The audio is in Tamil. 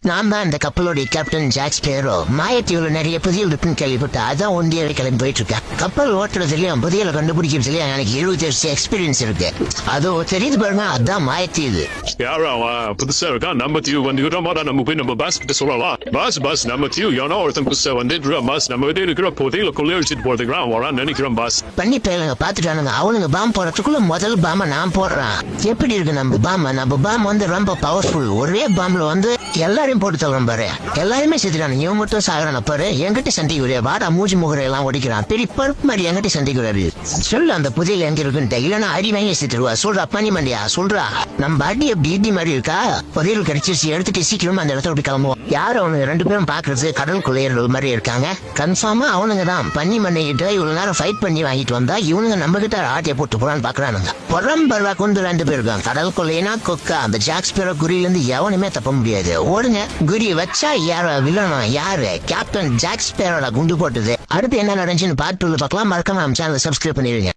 நான் தான் இந்த கப்பலோடைய கேப்டன் ஜாக் ஸ்பேரோ. மாயத்தீவுல நிறைய புதியல் இருக்குன்னு கேள்விப்பட்டேன். அதான் ஒண்டியாவே கிளம்பி போயிட்டு இருக்கேன். கப்பல் ஓட்டுறதுலயும் புதியல கண்டுபிடிக்கிறதுலயும் எனக்கு 70 வருஷம் எக்ஸ்பீரியன்ஸ் இருக்கு. அதோ தெரியுது பாருங்க, அதான் மாயத்தீவு. யாரா புதுசா இருக்கா? நம்ம தீவு வந்து நம்ம போய் நம்ம பாஸ் கிட்ட சொல்லலாம். பாஸ் நம்ம தீவு ஏன்னா ஒருத்தன் புதுசா வந்து பாஸ் நம்ம கிட்ட இருக்கிற புதையில கொள்ளையடிச்சிட்டு போறதுக்கு வரான்னு நினைக்கிறோம் பாஸ். பண்ணி பேருங்க பாத்துட்டானுங்க. அவனுங்க பாம் போடுறதுக்குள்ள முதல் பாம நான் போடுறேன். எப்படி இருக்கு நம்ம பாம் வந்து ரொம்ப பவர்ஃபுல். ஒரே பாம்ல வந்து எல்லாரையும் போட்டு தள்ளுறோம் பாரு. எல்லாருமே செத்துறானு, இவன் மட்டும் சாகுறான பாரு. என்கிட்ட சண்டைக்குரிய வாடா மூஞ்சி முகரை எல்லாம் ஒடிக்கிறான். பெரிய பருப்பு மாதிரி என்கிட்ட சண்டைக்குறாரு. சொல்லு அந்த புதையில எங்க இருக்குன்ட்டு. இல்லன்னா அடி வாங்கி செத்துருவா. சொல்றா பண்ணி மண்டியா சொல்றா. நம்ம அடி அப்படி இடி மாதிரி இருக்கா? புதையல் கிடைச்சிருச்சு, எடுத்துட்டு சீக்கிரமா அந்த இடத்த விட்டு கிளம்புவோம். யாரு அவனுங்க 2 பேரும் பாக்குறது கடல் கொள்ளையர்கள் மாதிரி இருக்காங்க. கன்ஃபார்மா அவனுங்க தான். பண்ணி மண்டிக்கிட்ட இவ்வளவு நேரம் ஃபைட் பண்ணி வாங்கிட்டு வந்தா இவனுங்க நம்ம கிட்ட ஆட்டையை போட்டு போறான்னு பாக்குறானுங்க. புறம்பருவா கொண்டு 2 பேர் இருக்காங்க. கடல் கொள்ளையனா கொக்கா. அந்த ஜாக் ஸ்பேரோ குறியில இருந்து எவனுமே தப்ப முடியாது. ஓடுங்க. குறி வச்சா யார வில்லனும் யாரு? கேப்டன் ஜாக் ஸ்பேரோட குண்டு போட்டது. அடுத்து என்ன நடந்துச்சுன்னு பார்ட் 2 பார்க்கலாம். மறக்காம நம்ம சேனலை சப்ஸ்கிரைப் பண்ணிடுங்க.